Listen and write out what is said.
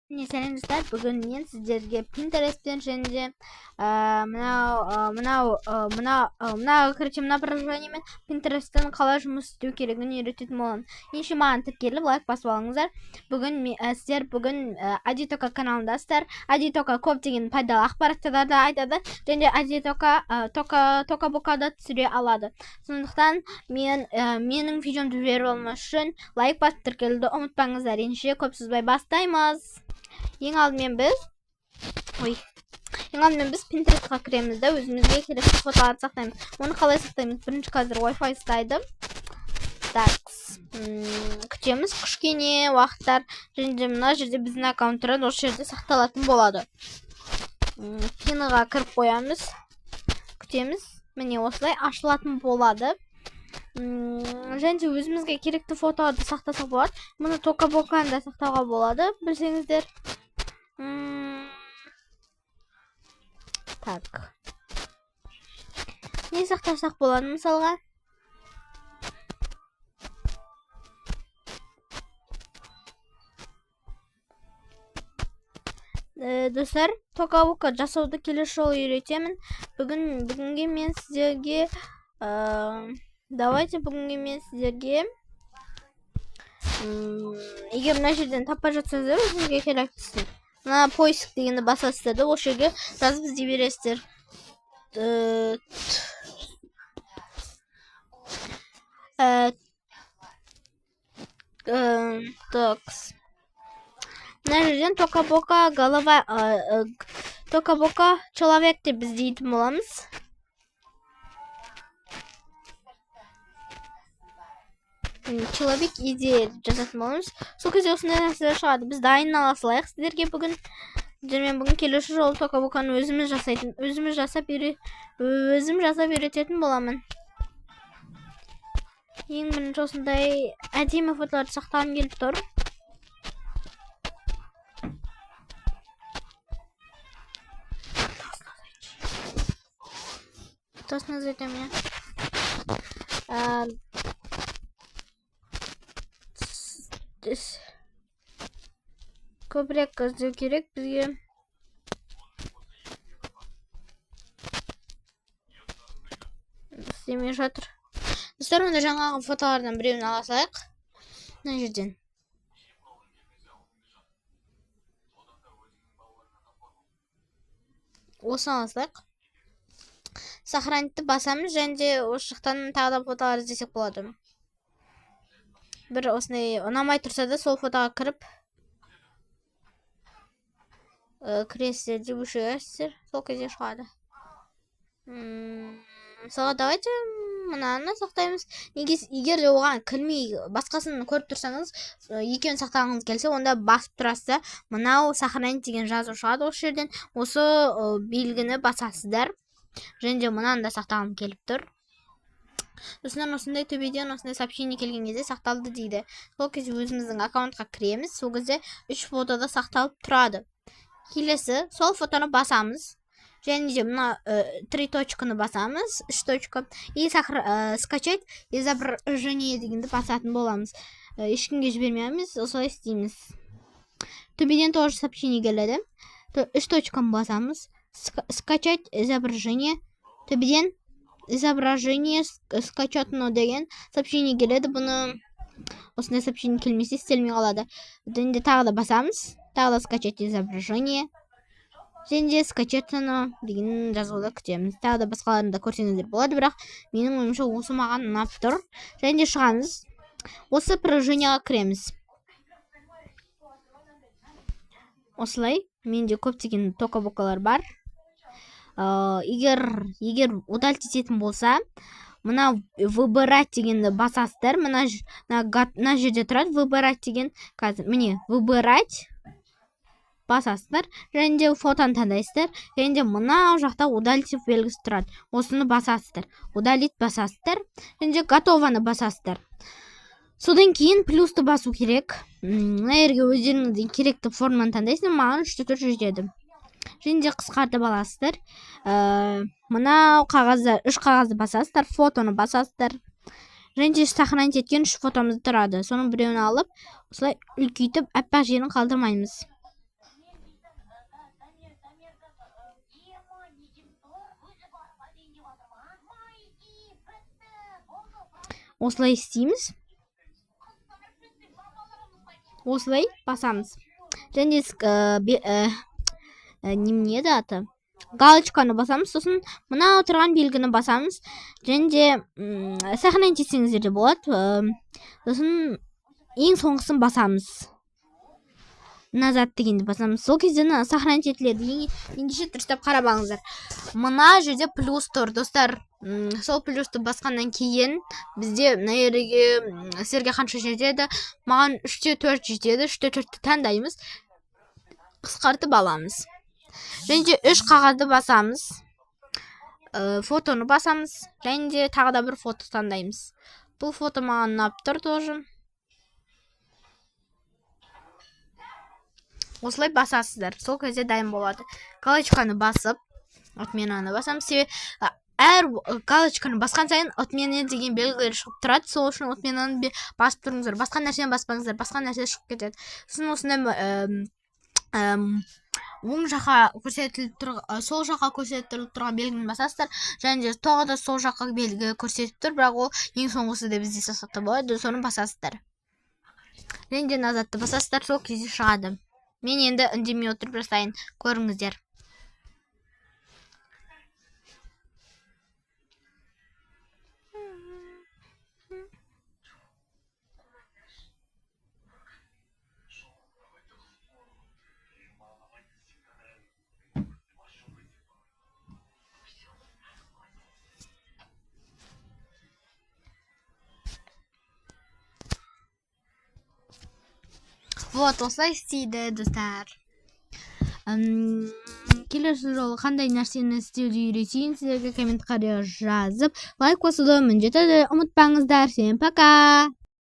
Сәлем достар, бүгін мен сіздерге Pinterest'тен және мына приложениемен Pinterest'тен қалай жұмыс істеу керегін үйрететін боламын. Ендеше маған тіркеліп лайк басып алыңыздар. Бүгін сіздер Адитока каналындасыздар. Адитока көптеген пайдалы ақпараттарды айтады және Адитока Токабокада түсіре алады. Сондықтан менің видеомды жіберіп алмас үшін лайк басып тіркелуді ұмытпаңыздар. Ендеше көп созбай бастаймыз. Ең алдымен біз Pinterest'қа кіреміз де өзімізге керекті фотоларды сақтаймыз. Оны қалай сақтаймыз? Бірінші қазір Wi-Fi ұстайды. Так, күтеміз кішкене уақыттар. Және мына жерде біздің аккаунт тұрады, осы жерде сақталатын болады. Пиныға кіріп қоямыз. Күтеміз. Міне осылай ашылатын болады. Және өзімізге керекті фотоларды сақтасақ болады. Мұны Токабоканы да сақтауға болады, білсеңіздер. Так. Не сақтасақ болады мысалға? Достар, Токабока жасауды келесі жолы үйретемін. Бүгінге мен сіздерге егер мына жерден таппай жатсаңыздар, өзіңізге керектісін. Мына поиск дегенді басасыздар да, осы жерге жазып іздей бересіздер. Мына жерден Токабока человек деп іздейтін боламыз. Человек идея жазатын боламыз. Сол кезде осындай нәрселер шығады. Біз дайын ала салайық сіздерге бүгін. Мен бүгін келесі жолы Токабоканы өзім жасап үйрететін боламын. Ең бірінші осындай әдемі фотоларды сақтағым келіп тұр. Тосно зайдем я. Көбірек іздеу керек бізге. Істемей жатыр. Достар, онда жаңағы фотолардан біреуін ала салайық. Мына жерден. Осыны ала салайық. Сохранитті басамыз және осы жақтан тағы да фотолар іздесек болады. Бір осындай ұнамай тұрса да сол фотоға кіріп кіресіздер деп өшігерсіздер, сол кезде шығады. Мысалға, давайте мынаны сақтаймыз. Егер де оған кірмей басқасын көріп тұрсаңыз, екеуін сақтағыңыз келсе, онда басып тұрасыздар. Мынау сохранить деген жазу шығады осы жерден. Осы белгіні басасыздар. Және де мынаны да сақтағым келіп тұр. Сосын осындай төбеден осындай сообщение келген кезде сақталды дейді. Сол кезде өзіміздің аккаунтқа кіреміз. Сол кезде 3 фотода сақталып тұрады. Келесі сол фотоны басамыз. Және де мына 3 точканы басамыз. 3 точка. И скачать изображение дегенді басатын боламыз. Ешкімге жібермейміз. Осылай істейміз. Төбеден тоже сообщение келеді. 3 точканы басамыз. Скачать изображение. Төбеден изображение скачатно деген сообщение келеді. Бұны осындай сообщение келмесе істелмей қалады. Енді тағы да басамыз. Тағы да скачать изображение. Және де скачатно деген жазуды күтеміз. Тағы да басқаларын да көрсеңіздер болады, бірақ менің ойымша осы маған ұнап тұр. Және де шығамыз. Осы приложениеға кіреміз. Осылай менде көптеген Токабокалар бар. Егер удалить ететін болса, мына выбирать дегенді басасыздар. Мына жерде тұрады выбирать деген. Міне выбирать басасыздар. Және де фотоны таңдайсыздар. Және де мына жақта удалить белгісі тұрады. Осыны басасыздар. Удалить басасыздар. Және де готованы басасыздар. Содан кейін плюсты басу керек. Мына жерге өздеріңіздің керекті форманы таңдайсыздар. Маған 3-4 жетеді. Және де қысқартып аласыздар. Мына қағаздар, 3 қағазды басасыздар, фотоны басасыздар. Және де сохранить еткен 3 фотомыз тұрады. Соның біреуін алып, осылай үлкейтіп, аппақ жерін қалдырмаймыз. осылай істейміз. Осылай басамыз. Және немене еді аты? Галочканы басамыз, сосын мына отырған белгіні басамыз. Және де сохранить етсеңіздер де болады. Сосын ең соңғысын басамыз. Назад дегенді басамыз. Сол кезде сохранить етіледі. Ендеше дұрыстап қарап мына жерде плюс тұр, достар. Сол плюсты басқаннан кейін бізде мына жерге сіздерге қанша жетеді? Маған 3-те 4 жетеді. 3-те 4-ті таңдаймыз. Қысқартып аламыз. Және де 3 қағазды басамыз. Фотоны басамыз. Және де тағы да бір фото таңдаймыз. Бұл фото маған ұнап тұр тоже. Осылай басасыздар. Сол кезде дайын болады. Галочканы басып, отменаны басамыз. Себебі әр галочканы басқан сайын отмена деген белгілер шығып тұрады. Сол үшін отменаны басып тұрыңыздар. Басқа нәрсені баспаңыздар. Басқа нәрсе шығып кетеді. Сосын осындай оң жаққа көрсетіліп тұрған, сол жаққа көрсетіліп тұрған белгіні басасыздар. Және де тоғы да сол жаққа белгі көрсетіп тұр, бірақ ол ең соңғысы да бізде сақтап болады. Соны басасыздар. Және де назадты басасыздар. Сол кезде шығады. Мен енді үндемей отырып жасайын, көріңіздер. Вот, осылай істейді, достар. Келесі жолы қандай нәрсені істеуді үйретейін, сіздерге комментария жазып, лайк қосуды міндетті ұмытпаңыздар. Всем пока!